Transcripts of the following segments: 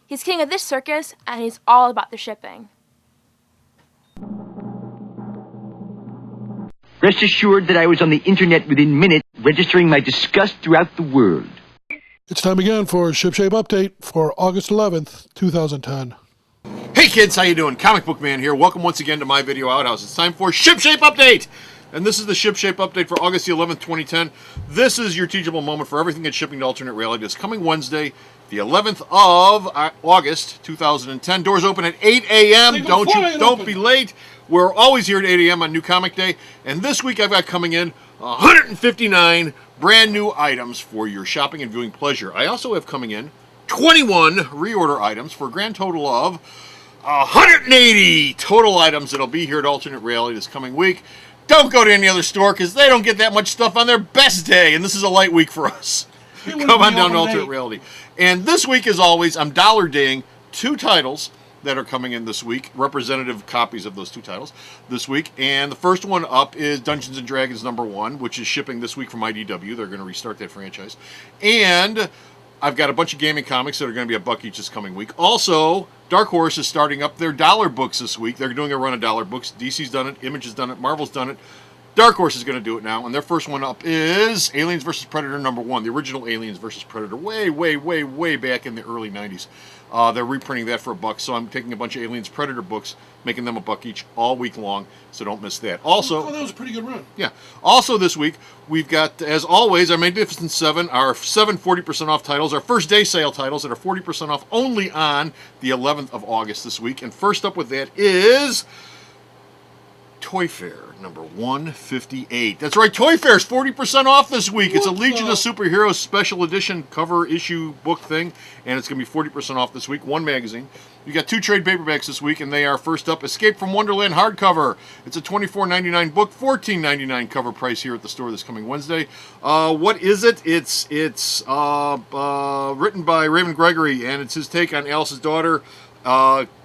He's king of this circus, and he's all about the shipping. Rest assured that I was on the internet within minutes, registering my disgust throughout the world. It's time again for Shipshape Update for August 11th, 2010. Hey kids, how you doing? Comic Book Man here. Welcome once again to my video outhouse. It's time for Shipshape Update! And this is the Shipshape Update for August the 11th, 2010. This is your teachable moment for everything that's shipping to alternate reality. It's coming Wednesday, the 11th of August, 2010. Doors open at 8 a.m. Don't be late. We're always here at 8 a.m. on New Comic Day. And this week I've got coming in 159 brand new items for your shopping and viewing pleasure. I also have coming in 21 reorder items for a grand total of 180 total items that'll be here at alternate reality this coming week. Don't go to any other store because they don't get that much stuff on their best day, and this is a light week for us. Come on down to alternate reality. And this week, as always, I'm dollar daying 2 titles that are coming in this week, representative copies of those 2 titles this week. And the first one up is Dungeons & Dragons #1, which is shipping this week from IDW. They're going to restart that franchise. And I've got a bunch of gaming comics that are going to be a buck each this coming week. Also, Dark Horse is starting up their dollar books this week. They're doing a run of dollar books. DC's done it, Image has done it, Marvel's done it. Dark Horse is going to do it now, and their first one up is Aliens vs. Predator #1, the original Aliens vs. Predator, way back in the early 90s. They're reprinting that for $1, so I'm taking a bunch of Aliens Predator books, making them $1 each all week long, so don't miss that. Also, that was a pretty good run. Yeah. Also this week, we've got, as always, our Magnificent 7, our 7 40% off titles, our first day sale titles that are 40% off only on the 11th of August this week. And first up with that is Toy Fair number 158. That's right, Toy Fair's 40% off this week. It's a Legion of Superheroes special edition cover issue book thing, and it's going to be 40% off this week. 1 magazine. You got 2 trade paperbacks this week, and they are first up Escape from Wonderland hardcover. It's a $24.99 book, $14.99 cover price here at the store this coming Wednesday. What is it? It's written by Raymond Gregory, and it's his take on Alice's daughter,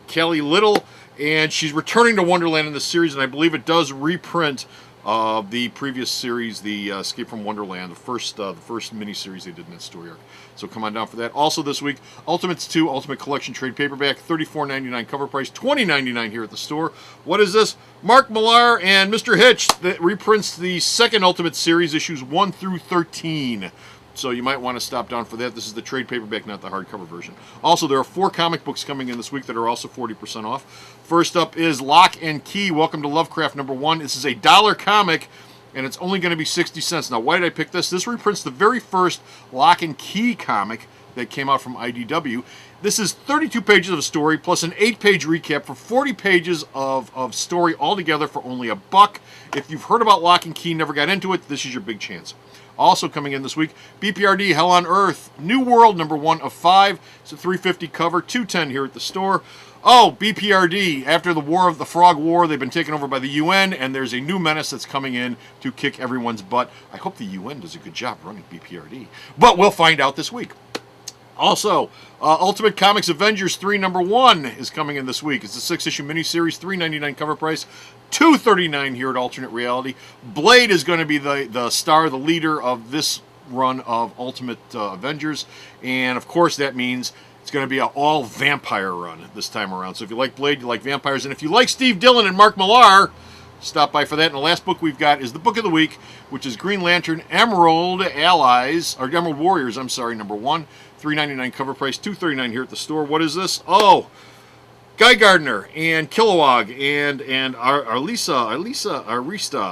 Kelly Little. And she's returning to Wonderland in this series, and I believe it does reprint the previous series, the Escape from Wonderland, the first mini-series they did in that story arc. So come on down for that. Also this week, Ultimates 2 Ultimate Collection Trade Paperback, $34.99 cover price, $20.99 here at the store. What is this? Mark Millar and Mr. Hitch that reprints the second Ultimate series, issues 1 through 13. So you might want to stop down for that. This is the trade paperback, not the hardcover version. Also, there are 4 comic books coming in this week that are also 40% off. First up is Lock and Key, Welcome to Lovecraft #1. This is a $1 comic, and it's only going to be 60 cents. Now, why did I pick this? This reprints the very first Lock and Key comic that came out from IDW. This is 32 pages of a story plus an 8-page recap for 40 pages of story altogether for only $1. If you've heard about Lock and Key, never got into it, this is your big chance. Also coming in this week, BPRD Hell on Earth, New World #1 of 5. It's a $3.50 cover, $2.10 here at the store. Oh, BPRD, after the War of the Frog War, they've been taken over by the UN, and there's a new menace that's coming in to kick everyone's butt. I hope the UN does a good job running BPRD, but we'll find out this week. Also, Ultimate Comics Avengers 3 #1 is coming in this week. It's a 6-issue miniseries, $3.99 cover price, $2.39 here at Alternate Reality. Blade is going to be the star, the leader of this run of Ultimate Avengers, and of course that means it's going to be an all vampire run this time around. So if you like Blade, you like vampires, and if you like Steve Dillon and Mark Millar, stop by for that. And the last book we've got is the book of the week, which is Green Lantern Emerald Allies, or Emerald Warriors, I'm sorry, #1. $3.99 cover price, $2.39 here at the store. What is this? Oh, Guy Gardner and Kilowog and Arista,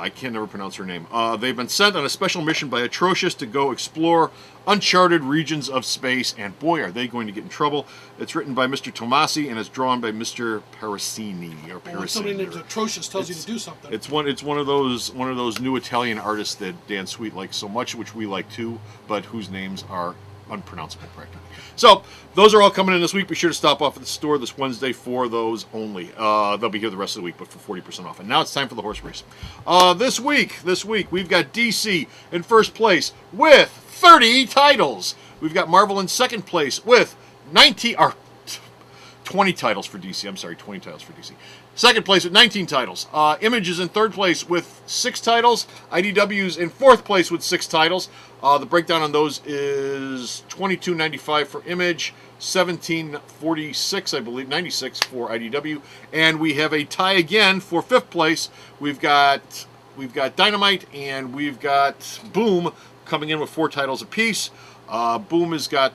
I can never pronounce her name. They've been sent on a special mission by Atrocious to go explore uncharted regions of space, and boy, are they going to get in trouble. It's written by Mr. Tomasi and it's drawn by Mr. Parasini. When somebody named Atrocious tells you to do something. It's one of those new Italian artists that Dan Sweet likes so much, which we like too, but whose names are unpronounceable practically. So those are all coming in this week. Be sure to stop off at the store this Wednesday for those only. They'll be here the rest of the week, but for 40% off. And now it's time for the horse race. This week we've got DC in first place with 30 titles. We've got Marvel in second place with 19 or 20 titles for DC. I'm sorry, 20 titles for DC. Second place with 19 titles. Image is in third place with 6 titles. IDW's in fourth place with 6 titles. The breakdown on those is $22.95 for Image, $17.46, I believe, 96 for IDW, and we have a tie again for fifth place. We've got Dynamite and we've got Boom coming in with 4 titles apiece. Boom has got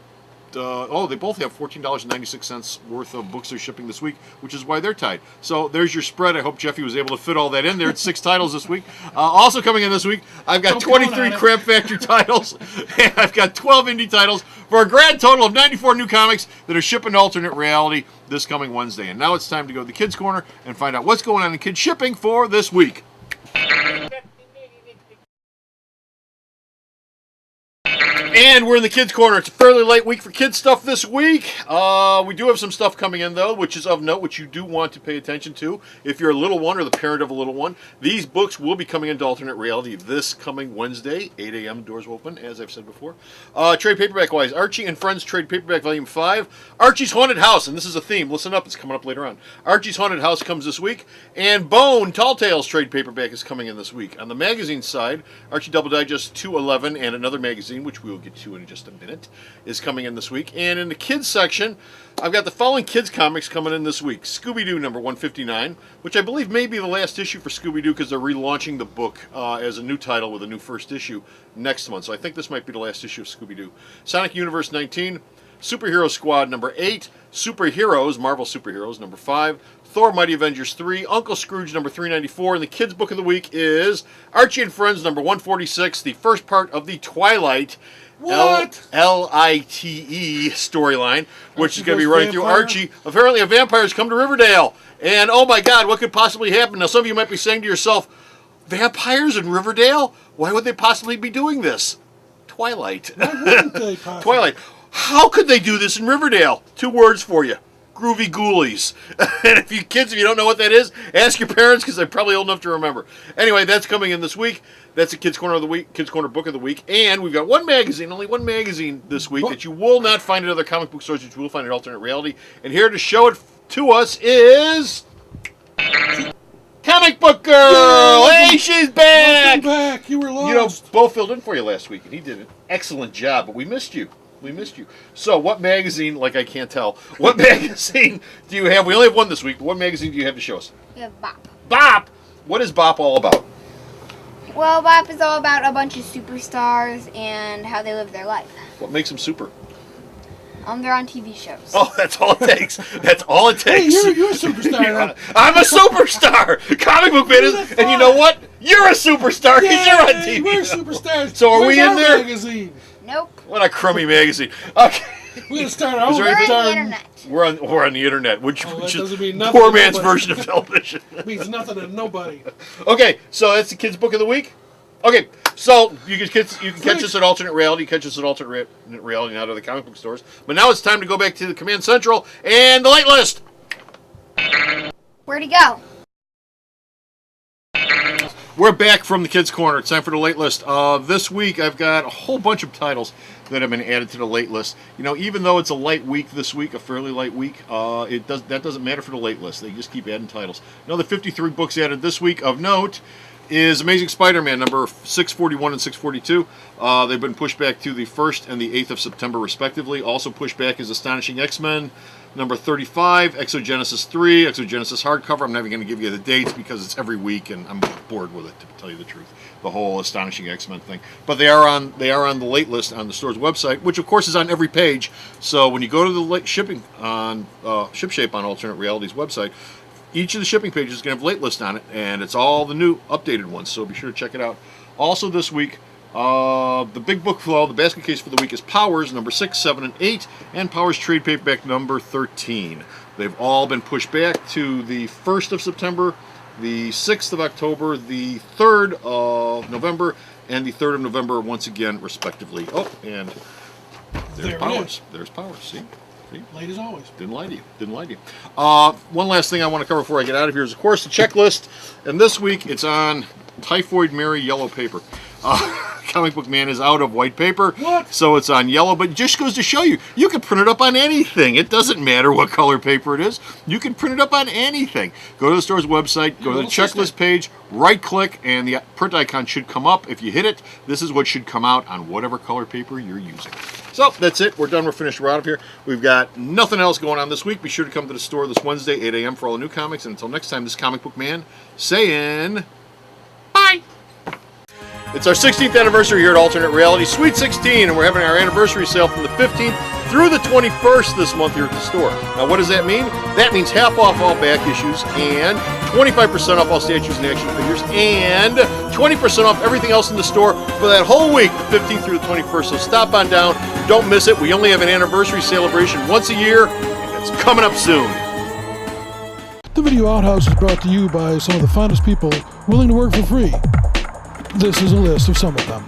they both have $14.96 worth of books they're shipping this week, which is why they're tied. So there's your spread. I hope Jeffy was able to fit all that in there. It's 6 titles this week. Also coming in this week, I've got 23 Crab Factory titles, and I've got 12 indie titles for a grand total of 94 new comics that are shipping to Alternate Reality this coming Wednesday. And now it's time to go to the Kids Corner and find out what's going on in kids shipping for this week. And we're in the Kids Corner. It's a fairly light week for kids stuff this week. We do have some stuff coming in, though, which is of note, which you do want to pay attention to. If you're a little one or the parent of a little one, these books will be coming into Alternate Reality this coming Wednesday. 8 a.m. doors will open, as I've said before. Trade paperback-wise, Archie and Friends Trade Paperback Volume 5. Archie's Haunted House, and this is a theme. Listen up, it's coming up later on. Archie's Haunted House comes this week. And Bone, Tall Tales Trade Paperback is coming in this week. On the magazine side, Archie Double Digest 211 and another magazine, which we will get to in just a minute, is coming in this week. And in the kids section, I've got the following kids comics coming in this week. Scooby-Doo number 159, which I believe may be the last issue for Scooby-Doo because they're relaunching the book as a new title with a new first issue next month. So I think this might be the last issue of Scooby-Doo. Sonic Universe 19, Superhero Squad number 8, Superheroes, Marvel Superheroes number 5, Thor Mighty Avengers 3, Uncle Scrooge number 394, and the kids book of the week is Archie and Friends number 146, the first part of the Twilight L-I-T-E storyline, which is going to be running through Archie. Apparently a vampire has come to Riverdale, and oh my god, what could possibly happen? Now some of you might be saying to yourself, vampires in Riverdale? Why would they possibly be doing this? Twilight. Why wouldn't they possibly? Twilight. How could they do this in Riverdale? 2 words for you. Groovy Ghoulies. And if you kids, if you don't know what that is, ask your parents because they're probably old enough to remember. Anyway, that's coming in this week. That's the Kids Corner of the Week, Kids Corner Book of the Week. And we've got one magazine, only one magazine this week that you will not find at other comic book stores, which you will find at Alternate Reality. And here to show it to us is Comic Book Girl! Hey, she's back! Welcome back. You were lost. You know, Bo filled in for you last week, and he did an excellent job, but we missed you. We missed you. So, what magazine, like I can't tell, what magazine do you have? We only have one this week, but what magazine do you have to show us? We have Bop. Bop! What is Bop all about? Well, Bop is all about a bunch of superstars and how they live their life. What makes them super? They're on TV shows. Oh, that's all it takes. That's all it Hey, takes. you're a superstar. I'm a superstar. Comic book fan is, and you know what? You're a superstar because you're on TV. We're superstars. So are Where's we in our there? Magazine? Nope. What a crummy magazine. Okay. We're gonna start our Is own. there We're on the anything- internet. We're on the internet, which that is doesn't mean nothing poor to man's nobody. version of television. Means nothing to nobody. Okay, so that's the kids' book of the week. Okay, so you can catch us at Alternate Reality, catch us at Alternate Reality, not other comic book stores. But now it's time to go back to the Command Central and the Light List. Where'd he go? We're back from the Kids Corner. It's time for the Late List. This week I've got a whole bunch of titles that have been added to the Late List. You know, even though it's a light week this week, a fairly light week, that doesn't matter for the Late List. They just keep adding titles. Another 53 books added this week of note is Amazing Spider-Man number 641 and 642. They've been pushed back to the 1st and the 8th of September respectively. Also pushed back is Astonishing X-Men number 35, Exogenesis 3, Exogenesis hardcover. I'm never going to give you the dates because it's every week and I'm bored with it, to tell you the truth. The whole Astonishing X-Men thing. But they are on the Late List on the store's website, which of course is on every page. So when you go to the shipping on Shipshape on Alternate Reality's website, each of the shipping pages is going to have Late List on it, and it's all the new updated ones, so be sure to check it out. Also this week, the big book flow, the basket case for the week is Powers number 6, 7, and 8, and Powers trade paperback number 13. They've all been pushed back to the 1st of September, the 6th of October, the 3rd of November, and the 3rd of November once again, respectively. Oh, and there's There it Powers. is. There's Powers, see? Late as always. Didn't lie to you. One last thing I want to cover before I get out of here is, of course, the checklist. And this week, it's on Typhoid Mary yellow paper. Comic Book Man is out of white paper. What? So it's on yellow, but it just goes to show you, you can print it up on anything. It doesn't matter what color paper it is. You can print it up on anything. Go to the store's website, go to the checklist page, right-click, and the print icon should come up. If you hit it, this is what should come out on whatever color paper you're using. So that's it. We're done. We're finished. We're out of here. We've got nothing else going on this week. Be sure to come to the store this Wednesday, 8 a.m. for all the new comics. And until next time, this is Comic Book Man saying bye. It's our 16th anniversary here at Alternate Reality, Sweet 16, and we're having our anniversary sale from the 15th through the 21st this month here at the store. Now, what does that mean? That means half off all back issues and 25% off all statues and action figures and 20% off everything else in the store for that whole week, the 15th through the 21st. So stop on down. Don't miss it. We only have an anniversary celebration once a year, and it's coming up soon. The Video Outhouse is brought to you by some of the finest people willing to work for free. This is a list of some of them.